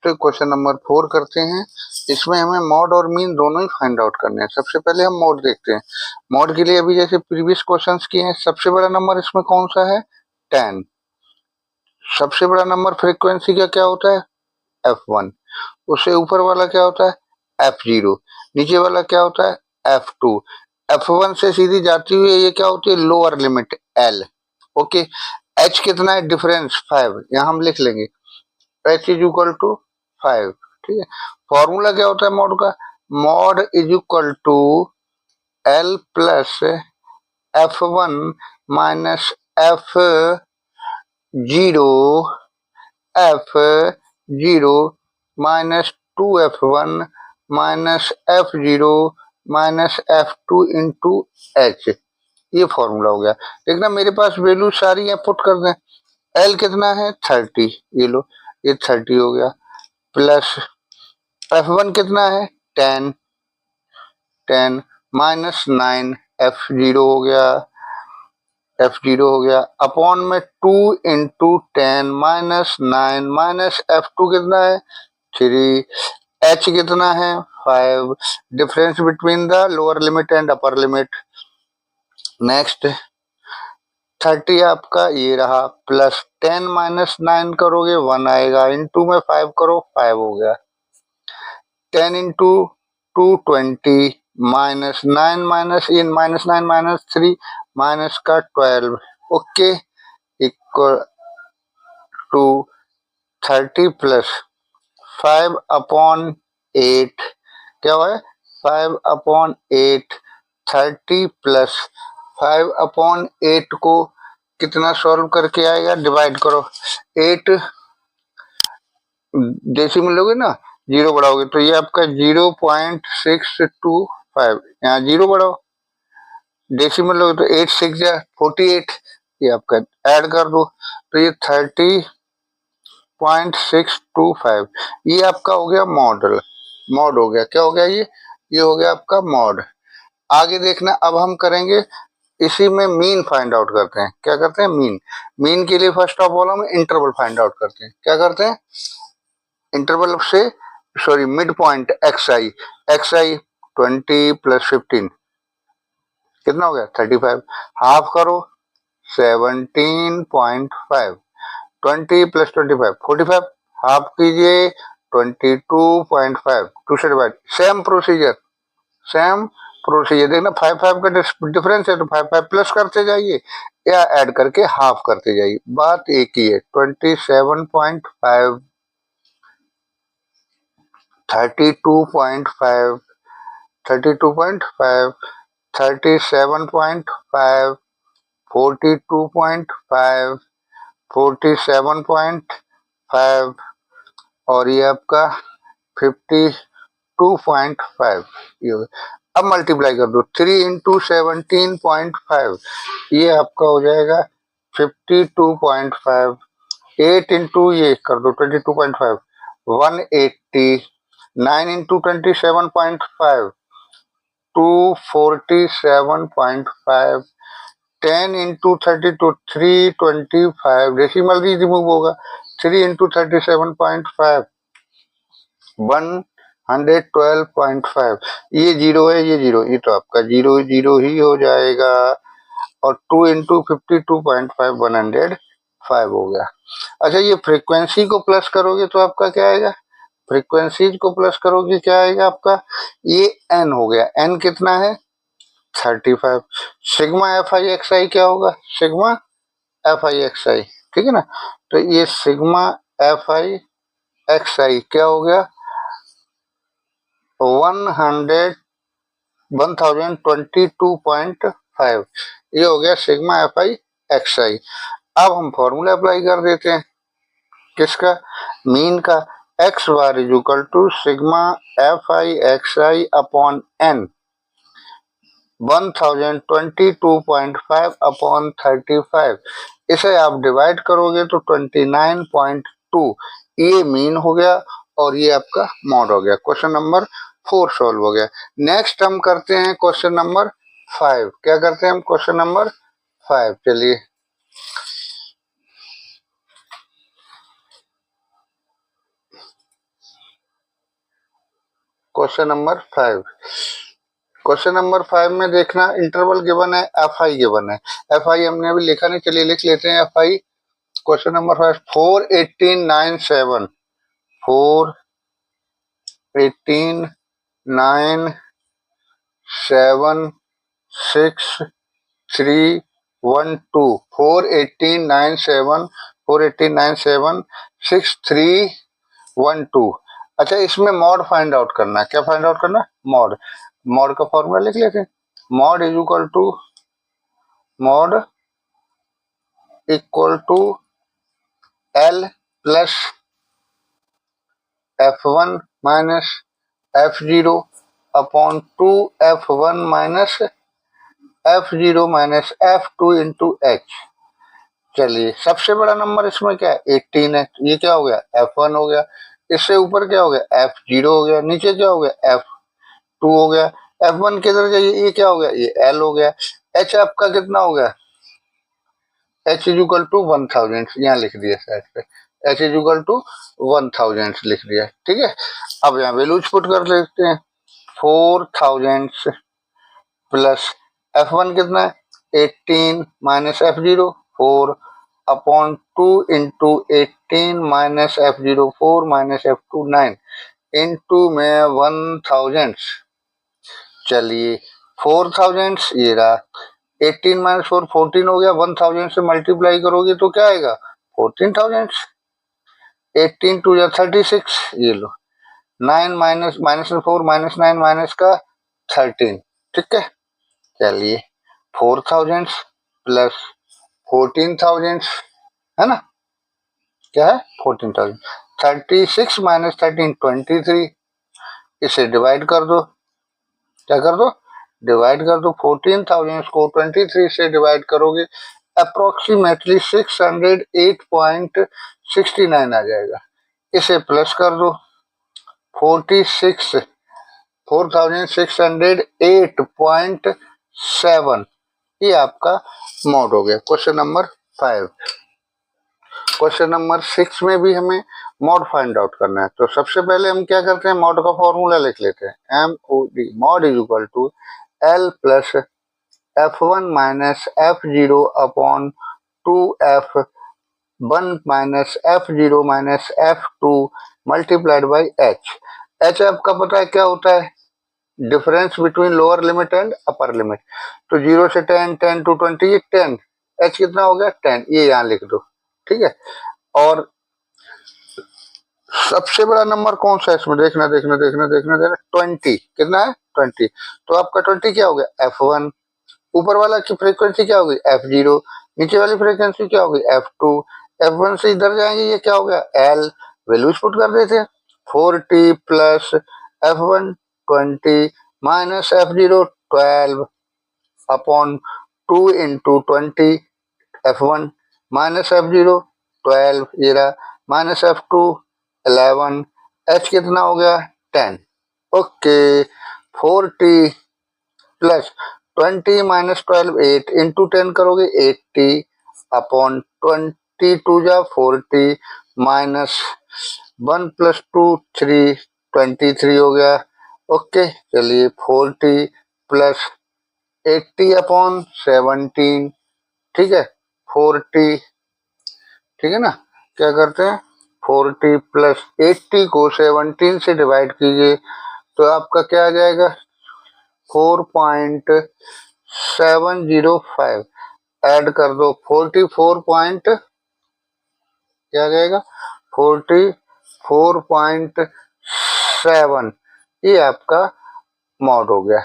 तो question number 4 करते हैं। इसमें हमें मॉड और मीन दोनों ही फाइंड आउट करने हैं। सबसे पहले हम मॉड देखते हैं। मॉड के लिए अभी जैसे प्रीवियस क्वेश्चंस किए हैं, सबसे बड़ा नंबर इसमें कौन सा है? 10। सबसे बड़ा नंबर फ्रीक्वेंसी का क्या होता है? f1। उससे ऊपर वाला क्या होता है? f0। नीचे वाला क्या होता है? f2। f1 से सीधी जाती हुई ये क्या होती है? Lower limit l। Okay, h कितना है? डिफरेंस 5, यहाँ हम लिख लेंगे h इज इक्वल टू 5। ठीक है, फॉर्मूला क्या होता है मॉड का? Mod is equal to l plus f1 minus f0 f0 minus 2f1 minus f0 minus f2 into h। ये फॉर्मूला हो गया। देखना मेरे पास वैल्यू सारी है, पुट कर दें। l कितना है? 30, ये लो, ये 30 हो गया, प्लस f1 कितना है? 10 माइनस 9 f0 हो गया, f0 हो गया अपॉन में 2 इंटू 10 माइनस 9 माइनस f2 कितना है? 3, h कितना है? 5। Difference between the lower limit and upper limit. Next 30 आपका ये रहा, प्लस 10 माइनस 9 करोगे 1 आएगा, इंटू में 5 करो 5 हो गया, 10 इंटू 2 20 माइनस 9 माइनस इन माइनस 9 माइनस 3 माइनस का 12। Okay, equal to 30 plus 5 upon 8 क्या हुआ है? 5 अपॉन 8। 30 प्लस 5 अपॉन 8 को कितना सॉल्व करके आएगा? डिवाइड करो, 8 डेसिमल लोगे ना, जीरो बढ़ाओगे तो ये आपका 0.625, यहाँ जीरो बढ़ाओ, डेसिमल लोगे तो 8 6 या 48, ये आपका ऐड कर दो तो ये 30.625। ये आपका हो गया मॉडल, मॉड हो गया। क्या हो गया? ये हो गया आपका मॉड। आगे देखना, अब हम करेंगे इसी में मीन फाइंड आउट करते हैं। क्या करते हैं? मीन के लिए फर्स्ट ऑफ ऑल हम इंटरवल फाइंड आउट करते हैं। क्या करते हैं? इंटरवल से sorry mid point xi 20 plus 15 कितना हो गया? 35। हाफ करो 17.5, 20 प्लस 25 45, हाफ कीजिए 22.5, दूसरे बार सेम प्रोसीजर देखना, 5 का डिफरेंस है तो 5 प्लस करते जाइए या ऐड करके हाफ करते जाइए, बात एक ही है। 27.5, 32.5, 32.5, 37.5, 42.5, 47.5 और ये आपका 52.5। ये अब मल्टीप्लाई कर दो, 3 इंटू 17.5, ये आपका हो जाएगा 52.5। 8 इंटू ये कर दो 22.5, 180। 9 इंटू 27.5, 247.5। 10 इंटू 32, 325, डेसिमल भी रिमूव होगा, 3 इंटू 37.5, 112.5। ये जीरो है, ये जीरो, ये तो आपका जीरो जीरो ही हो जाएगा। और 2 इंटू 52.5, 105 हो गया। अच्छा, ये फ्रीक्वेंसी को प्लस करोगे तो आपका क्या आएगा? फ्रीक्वेंसीज को प्लस करोगे क्या आएगा आपका? ये n हो गया, n कितना है? 35। सिग्मा एफ आई एक्स आई क्या होगा? सिग्मा एफ आई एक्स आई, ठीक है ना। तो ये सिग्मा एफ आई एक्स आई क्या हो गया? 1022.5, ये हो गया सिग्मा एफ आई एक्स आई। अब हम फॉर्मूला अप्लाई कर देते हैं, किसका? मीन का। X bar is equal to sigma F I X I upon N, 1022.5 upon 35। इसे आप डिवाइड करोगे तो 29.2, ये मीन हो गया और ये आपका मॉड हो गया। क्वेश्चन नंबर 4 सॉल्व हो गया। नेक्स्ट हम करते हैं क्वेश्चन नंबर 5। क्या करते हैं हम? क्वेश्चन नंबर 5, चलिए। Question number 5। क्वेश्चन नंबर 5 में देखना, इंटरवल गिवन है, एफ आई गिवन है। एफ आई हमने अभी लिखा नहीं, चलिए लिख लेते हैं एफ आई। क्वेश्चन नंबर 5, 41897 418976312 41897 अच्छा, इसमें मॉड फाइंड आउट करना है। क्या फाइंड आउट करना है? मॉड। मॉड का फॉर्मूला लिख लेते हैं। Mod equal to L plus F1 minus F0 upon 2 F1 minus F0 minus F2 into H. चलिए, सबसे बड़ा नंबर इसमें क्या है? 18 है, तो ये क्या हो गया? F1 हो गया। इससे ऊपर क्या हो गया? F0 हो गया। नीचे क्या हो गया? F2 हो गया। F1 किधर जाइए? ये क्या हो गया? ये L हो गया। H आपका कितना हो गया? H इज इक्वल टू 1000, यहाँ लिख दिया साइड पे। H इज इक्वल टू 1000 लिख दिया, ठीक है। अब यहाँ वैल्यूज पुट कर लेते हैं। 4000 प्लस F1 कितना है? 18 minus F0 4 upon 2 into 18 minus F0 4 minus F2 9 into में 1000। चलिए, 4000 ये रहा। 18 माइनस 4 14 हो गया। 1000 से मल्टीप्लाई करोगे तो क्या आएगा? 14000। 18 टू या 36, ये लो। 9 माइनस 4 माइनस 9 माइनस का 13, ठीक है। चलिए, 4000 प्लस 14000 है ना, क्या है? 14000। 36 माइनस 13 23। इसे डिवाइड कर दो। क्या कर दो? डिवाइड कर दो। 14000 को 23 से डिवाइड करोगे, अप्रोक्सीमेटली 608.69 आ जाएगा। इसे प्लस कर दो। 4608.7 ये आपका मॉड हो गया। Question number 5। क्वेश्चन नंबर 6 में भी हमें मॉड फाइंड आउट करना है। तो सबसे पहले हम क्या करते हैं? मॉड का फॉर्मूला लिख लेते हैं। MOD mod is equal to L plus F1 minus F0 upon 2F1 minus F0 minus F2 multiplied by H। H आपका पता है क्या होता है? Difference between lower limit and upper limit. तो 0 से 10, 10 टू 20, ये 10। H कितना हो गया? 10। ये यहाँ लिख दो, ठीक है। और सबसे बड़ा नंबर कौन सा है इसमें? देखना 20। कितना है? 20। तो आपका 20 क्या हो गया? F1। ऊपर वाला की फ्रीक्वेंसी क्या होगी? F0। नीचे वाली फ्रीक्वेंसी क्या होगी? F2। F1 से इधर जाएंगे, ये क्या हो गया? L। वैल्यूज पुट कर देते। 40 plus F1 20 minus F0 12 upon 2 into 20 F1 minus F0 12 ये रहा, माइनस F2 11। H कितना हो गया? 10। ओके। 40 प्लस 20 माइनस 12 8 इंटू 10 करोगे 80 अपॉन 20 टू जा 40 माइनस 1 प्लस 2 3 23 हो गया। ओके, चलिए 40 प्लस 80 अपॉन 17, ठीक है। 40, ठीक है ना। क्या करते हैं? 40 प्लस 80 को 17 से डिवाइड कीजिए, तो आपका क्या आ जाएगा? 4.705। ऐड कर दो 44 पॉइंट, क्या आ जाएगा? 44.7। ये आपका मॉड हो गया।